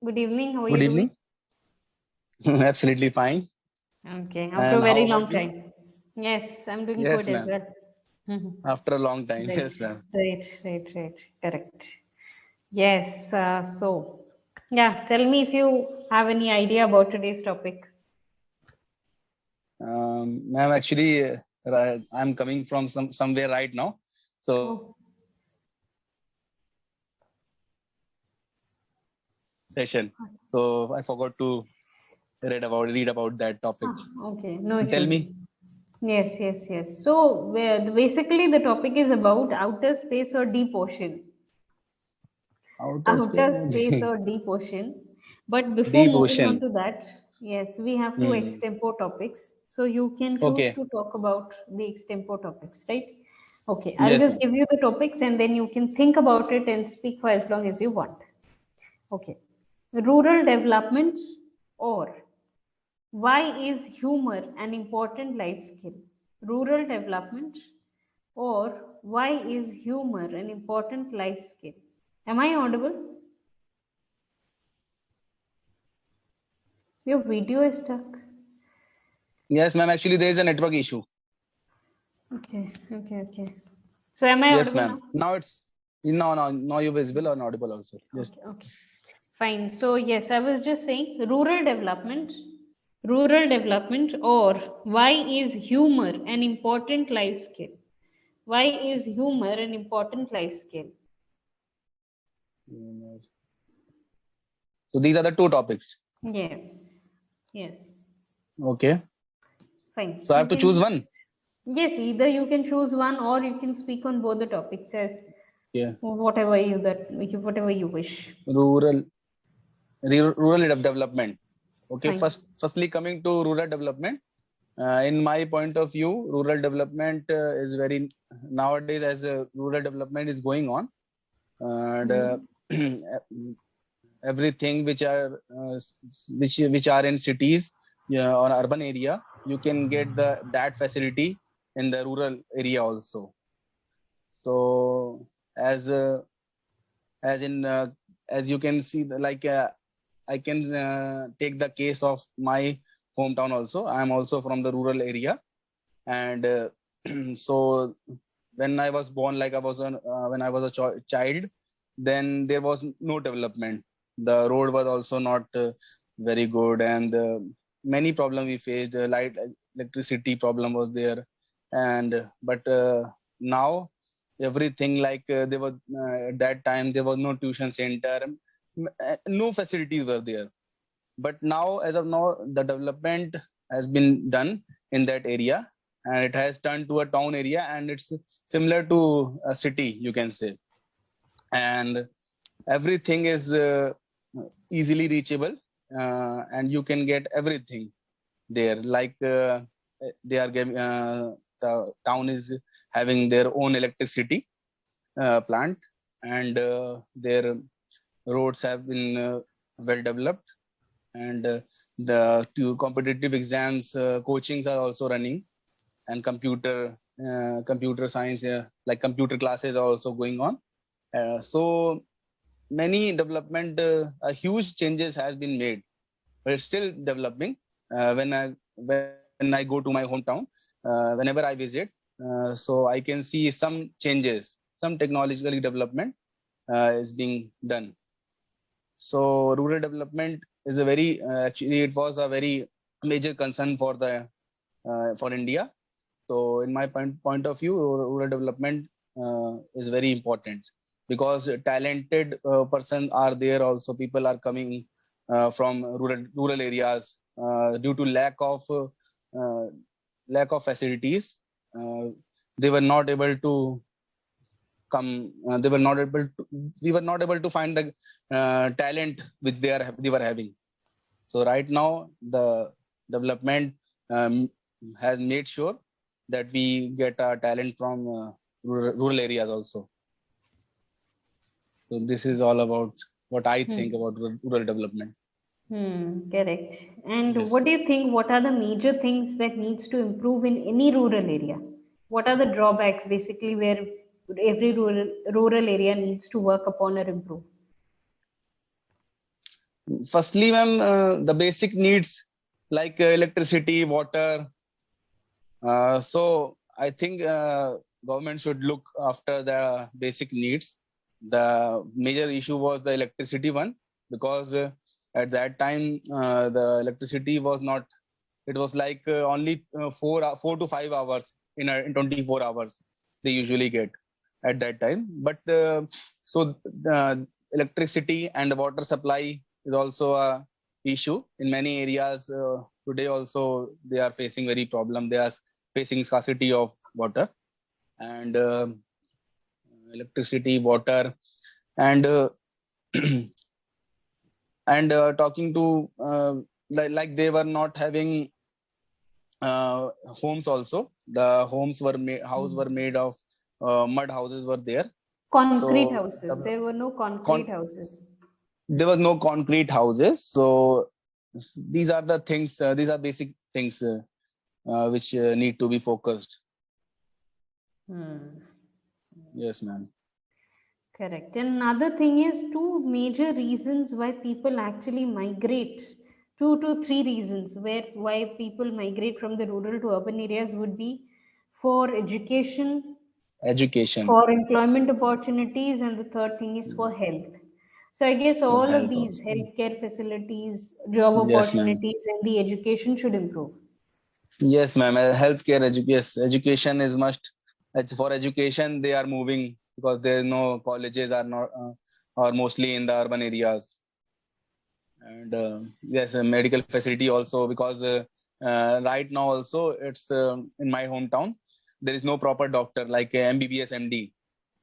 Good evening. How are Good you evening. Absolutely fine. doing? Okay, after a And how very about long you? time. Yes, I'm doing Yes, good as ma'am. well. Mhm. After a long time. Right, Yes, ma'am. right. Correct. Yes, yeah, tell me if you have any idea about today's topic. Ma'am, actually, I'm coming from somewhere right now. So Oh, session. So I forgot to read about that topic. okay, no Tell issues. me. Yes. So, basically, the topic is about outer space or deep ocean. Outer space Outer or space or deep ocean. But before deep moving on ocean. to that, yes, we have to Hmm. extempore topics. So you can choose Okay. to talk about the extempore topics, right? Okay, I'll Yes, just ma'am. give you the topics and then you can think about it and speak for as long as you want. Okay. Rural development, or why is humor an important life skill? Rural development, or why is humor an important life skill? Am I audible? Your video is stuck. Yes, ma'am. Actually, there is a network issue. Okay. So am I Yes, audible now? ma'am. Now it's no, you're visible or audible also. Yes. Okay. Fine. So yes, I was just saying rural development, or why is humor an important life skill? Why is humor an important life skill? So these are the two topics. Yes. Okay. Fine. So I You have to choose can, one. yes, either you can choose one or you can speak on both the topics as Yeah. whatever you wish. Rural development. Okay, Fine. firstly coming to rural development, in my point of view, rural development is very nowadays as rural development is going on, and Hmm. everything which are in cities, yeah, or urban area, you can get that facility in the rural area also. So as as in as you can see, I can take the case of my hometown also. I am also from the rural area, and so when I was born, when I was a child, then there was no development. The road was also not very good, and many problems we faced. Light, electricity problem was there, and but now everything, there was at that time there was no tuition center, no facilities were there. But now, as of now, the development has been done in that area, and it has turned to a town area, and it's similar to a city, you can say. And everything is easily reachable, and you can get everything there. They are giving, the town is having their own electricity plant, and their roads have been well developed, and the two competitive exams coachings are also running, and computer science, like computer classes are also going on. So many development, huge changes has been made, but it's still developing. When I go to my hometown, whenever I visit, so I can see some changes, some technological development is being done. So rural development is a very actually it was a very major concern for India. So in my point of view, rural development is very important, because talented person are there also. People are coming from rural areas due to uh, lack of facilities. Uh, they were not able to come. They were not able to. We were not able to find the talent which they were having. So right now, the development has made sure that we get our talent from rural areas also. So this is all about what I think Hmm. about rural development. Correct. And Yes. what do you think? What are the major things that needs to improve in any rural area? What are the drawbacks, basically, where every rural area needs to work upon or improve? Firstly, ma'am, the basic needs like electricity, water. So I think government should look after the basic needs. The major issue was the electricity one, because at that time the electricity was not. It was like only 4 to 5 hours in 24 hours they usually get at that time. But so the electricity and the water supply is also a issue in many areas. Today also they are facing very problem. They are facing scarcity of water and electricity, water, and and talking to like they were not having homes also. The homes were houses were made of mud houses were there. Concrete So houses. There were no concrete con- houses. there was no concrete houses. So these are the things. These are basic things which need to be focused. Yes, ma'am. Correct. And another thing is two major reasons why people actually migrate. 2 to 3 reasons why people migrate from the rural to urban areas would be for education, Education, for employment opportunities, and the third thing is for health. So I guess for all of health these also. healthcare facilities, job Yes, ma'am. opportunities, and the education should improve. Yes, ma'am. Healthcare, yes, education is must. For education, they are moving because there is no colleges are not are mostly in the urban areas. And yes, a medical facility also, because right now also it's in my hometown there is no proper doctor like MBBS MD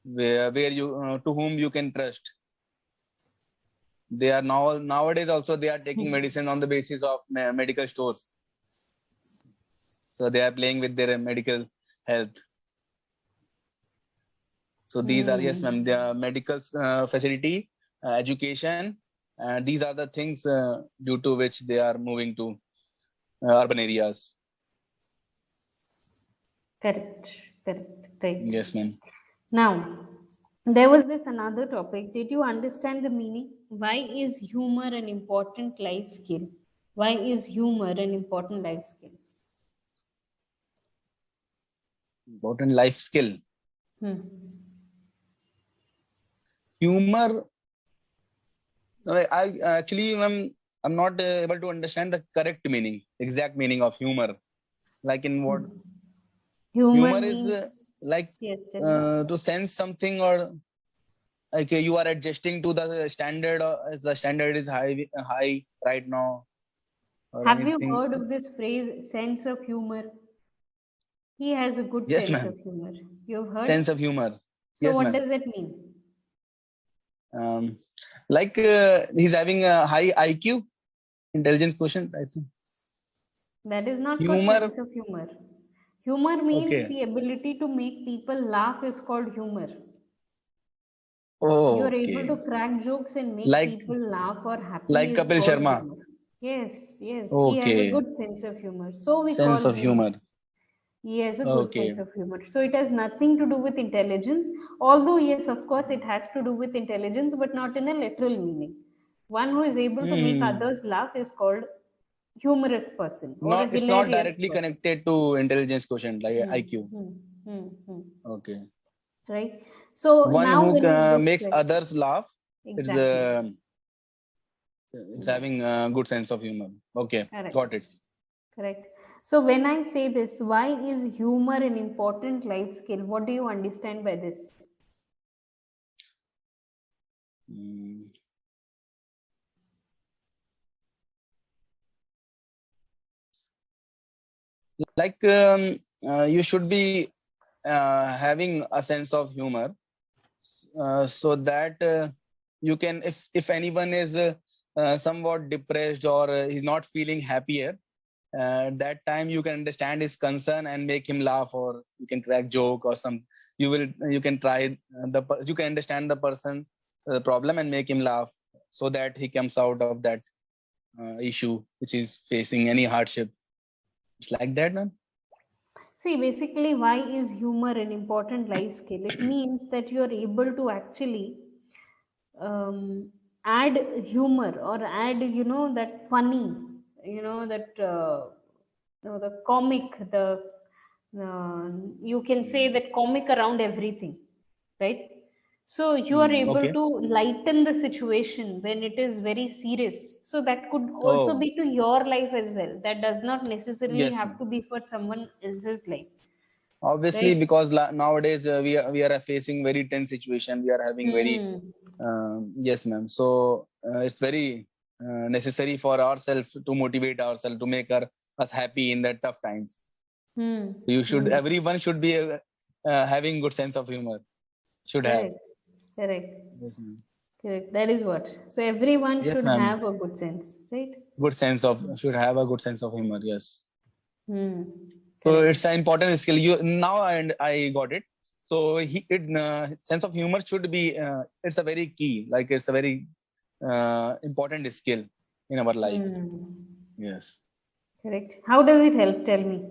where you to whom you can trust. They are nowadays also they are taking medicine on the basis of medical stores. So they are playing with their medical health. So these are, yes, ma'am, the medical facility, education, these are the things due to which they are moving to urban areas. Correct, correct, right. Yes, ma'am. Now, there was this another topic. Did you understand the meaning? Why is humor an important life skill? Why is humor an important life skill? Important life skill. Hmm. Humor. I actually I'm not able to understand the correct meaning, exact meaning of humor. Like in what Humor humor is means, like yes, tell me. to sense something, or like you are adjusting to the standard, or the standard is high right now, or Have you anything. heard of this phrase, sense of humor? He has a good Yes, sense of ma'am. humor. You've heard? Sense of humor. So, Yes, what ma'am. does it mean? Like he's having a high IQ, intelligence quotient, I think. That is not called Humor. sense of humor. Humor means Okay. the ability to make people laugh is called humor. Oh, You're able to okay. crack jokes and make Like people laugh or happy like is Kapil called Sharma. humor. Yes, yes, he has a Okay. good sense of humor. So we call Sense of him. humor. He has a good sense Okay. of humor. So it has nothing to do with intelligence. Although, yes, of course, it has to do with intelligence, but not in a literal meaning. One who is able to make Hmm. others laugh is called humorous person or a Not, it's not hilarious directly person. connected to intelligence quotient like Hmm, IQ. hmm, hmm, hmm. Okay. Right. So One now who in this makes question, others laugh. exactly, It's having exactly, a good sense of humor. Okay, got correct, it. correct. So when I say this, why is humor an important life skill? What do you understand by this? Mm. Like you should be having a sense of humor, so that you can, if anyone is somewhat depressed, or he's not feeling happier, that time you can understand his concern and make him laugh, or you can crack joke or some. You can try you can understand the person problem and make him laugh, so that he comes out of that issue which is facing any hardship. It's like that, man. See, basically, why is humor an important life skill? It means that you're able to actually um, add humor or add, that funny, that the comic, the uh, you can say that comic around everything, right? So you are able Okay. to lighten the situation when it is very serious. So that could also Oh, be to your life as well. That does not necessarily yes, have ma'am. to be for someone else's life, Obviously, right? because nowadays we are facing very tense situation. We are having very Hmm. yes, ma'am. So it's very necessary for ourselves to motivate ourselves to make us happy in the tough times. Hmm. You should Hmm. everyone should be having good sense of humor. Should have. Correct. Correct. Yes, ma'am. Correct. That is what. So everyone Yes, should ma'am. have a good sense, right? Good sense of should have a good sense of humor. Yes. Hmm. So Correct. it's an important skill. You now and I got it. So sense of humor should be it's a very key. Like it's a very important skill in our life. Hmm. Yes. Correct. How does it help? Tell me.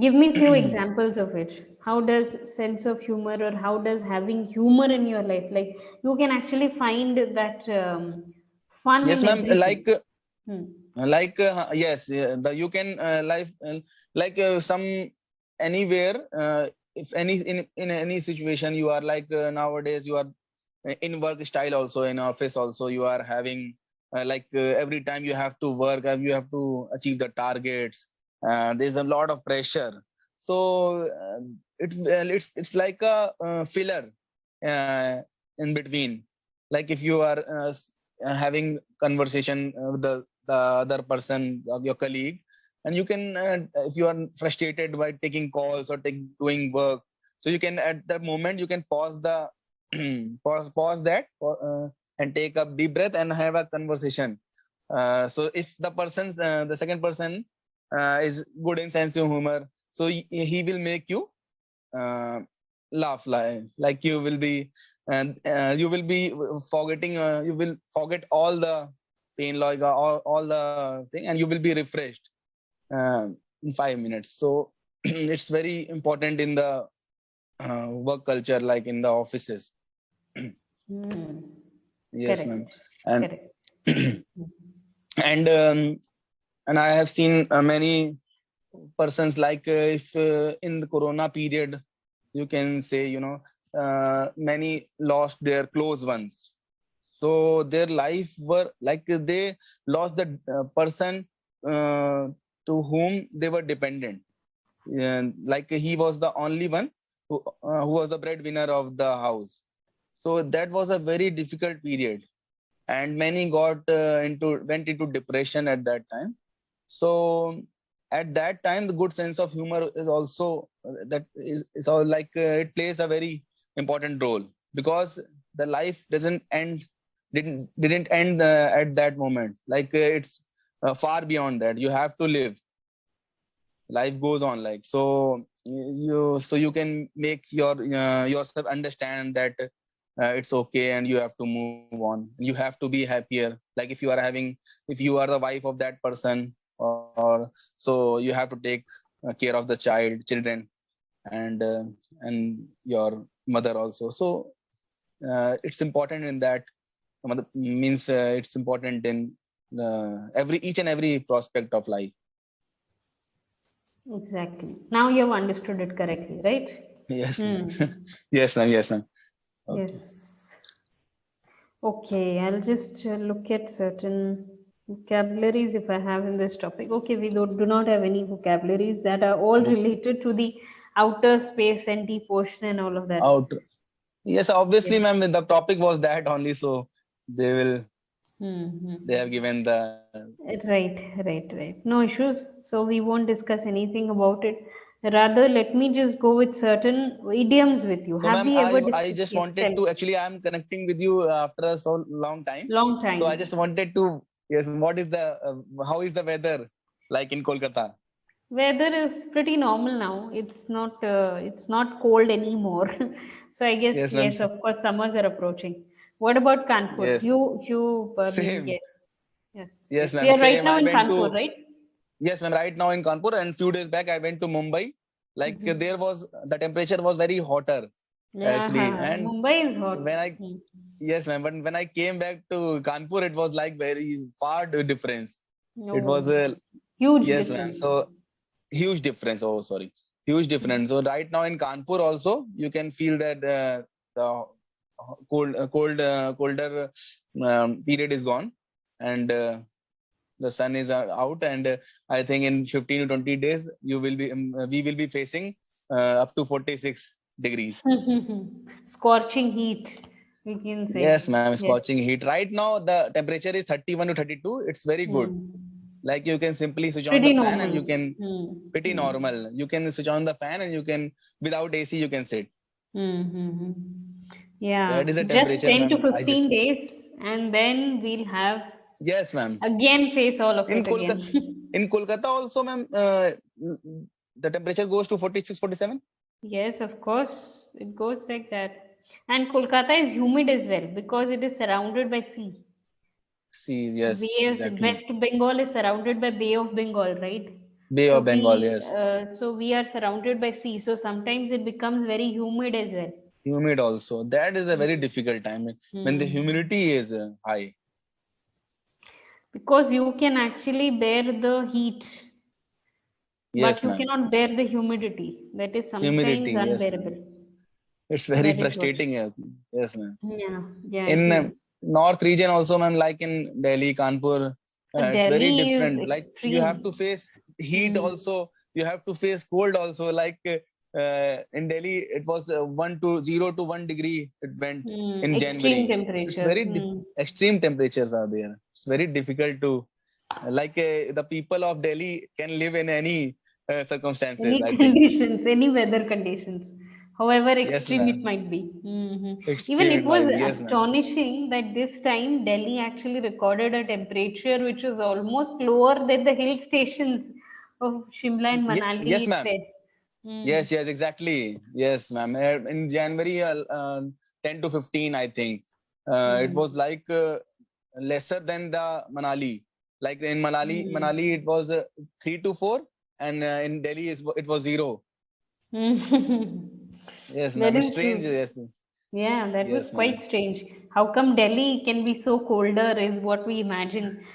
Give me few examples of it. How does sense of humor or how does having humor in your life, like you can actually find that fun Yes, in ma'am. everything. Hmm. Yes, you can like some anywhere if any in any situation you are like nowadays you are in work style also in office also you are having every time you have to work you have to achieve the targets. There's a lot of pressure. So it's like a filler uh, in between. Like if you are having conversation with the other person, your colleague, and you can if you are frustrated by taking calls or doing work, so you can at that moment you can pause the pause that and take a deep breath and have a conversation. So if the second person is good in sense of humor, so he will make you uh, laugh like you will be and you will be forgetting you will forget all the pain like all the thing and you will be refreshed in 5 minutes. So it's very important in the work culture like in the offices. Hmm. Yes, ma'am. Correct. And Correct. and and I have seen many persons like if in the corona period you can say many lost their close ones. So their life were like they lost the person uh, to whom they were dependent. Like he was the only one who was the breadwinner of the house. So that was a very difficult period and many got went into depression at that time. So at that time the good sense of humor is also is all like it plays a very important role because the life doesn't end didn't end at that moment. Like it's far beyond that. You have to live. Life goes on. Like so you can make yourself understand that it's okay and you have to move on. You have to be happier. Like if you are the wife of that person or so you have to take care of the children and your mother also. So it's important in that means it's important in every each and every prospect of life. Exactly. Now you have understood it correctly, right? Yes, ma'am. Hmm. Yes, ma'am. Yes, ma'am. Okay. Yes. Okay, I'll just look at certain vocabularies if I have in this topic. Okay, we do not have any vocabularies that are all Oh, related to the outer space and deep ocean and all of that. out. Yes, obviously, Yes. ma'am. The topic was that only, so they will they have Hmm. given the. Right, right, right. No issues. So we won't discuss anything about it. Rather, let me just go with certain idioms with you. So, Have ma'am, we ever I discussed? just Yes, tell wanted me. to actually I'm connecting with you after a so long time. Long So I time. just wanted to yes, what is the how is the weather like in Kolkata? Weather is pretty normal now. It's not cold anymore. So I guess Yes, ma'am. yes, of course, summers are approaching. What about Kanpur? Yes, I mean, same. yes, yes, Yes, yes. ma'am. We are right Same. now I in went Kanpur, to right? yes, ma'am. Right now in Kanpur, and few days back I went to Mumbai. Like Mm-hmm. there was the temperature was very hotter Yeah, actually, and Mumbai is hot. when I Hmm. Yes, ma'am. But when I came back to Kanpur, it was like very far difference. It was No, a huge yes, ma'am. difference. So huge difference. Oh, sorry, huge difference. So right now in Kanpur also, you can feel that the colder period is gone, and the sun is out. And I think in 15 to 20 days, we will be facing up to 46 degrees. Scorching heat, we can Yes, say. ma'am, Yes. scorching heat. Right now, the temperature is 31 to 32. It's very good. Hmm. Like you can simply switch on the Pretty fan and normal. you can Hmm. pretty Hmm. normal. You can switch on the fan and you can without AC you can sit. Hmm. Hmm. Hmm. Yeah, That is the just temperature, 10 to ma'am. I 15 just days, and then we'll have yes, ma'am. again face all of In it Kolkata, again. also, ma'am, the temperature goes to 46, 47. Yes, of course, it goes like that. And Kolkata is humid as well because it is surrounded by sea. See, yes, Whereas exactly. West Bengal is surrounded by Bay of Bengal, right? Bay So of Bengal, we yes. are surrounded by sea. So sometimes it becomes very humid as well. Humid also. That is a very Hmm. difficult time when the Hmm. humidity is high. Because you can actually bear the heat, but Yes, you ma'am. cannot bear the humidity. That is sometimes Humidity, yes, ma'am. unbearable. It's very That is what. frustrating, yes. Yes, ma'am. Yeah, yeah, it In is. north region also, ma'am, like in Delhi, Kanpur, it's very Delhi is different. Like you have to extreme. face heat Hmm. also. You have to face cold also. Like in Delhi, it was 0 to 1 degree. It went in Extreme January. It's temperatures. very extreme temperatures are there. It's very difficult to like the people of Delhi can live in any circumstances, Any I think. conditions, any weather conditions, however Yes, extreme it ma'am. might be. Even Extreme it it was might be. Yes, ma'am. astonishing that this time Delhi actually recorded a temperature which was almost lower than the hill stations of Shimla and Manali, Yes, it ma'am. said. Hmm. Yes, yes, exactly. Yes, ma'am. In January 10 to 15, I think. It Hmm. was like lesser than the Manali. Like in Manali Hmm. it was 3 to 4, and in Delhi it was 0. Yes, That ma'am. It's is strange. true. Yes, Yeah, that was yes, quite ma'am. strange. How come Delhi can be so colder is what we imagine.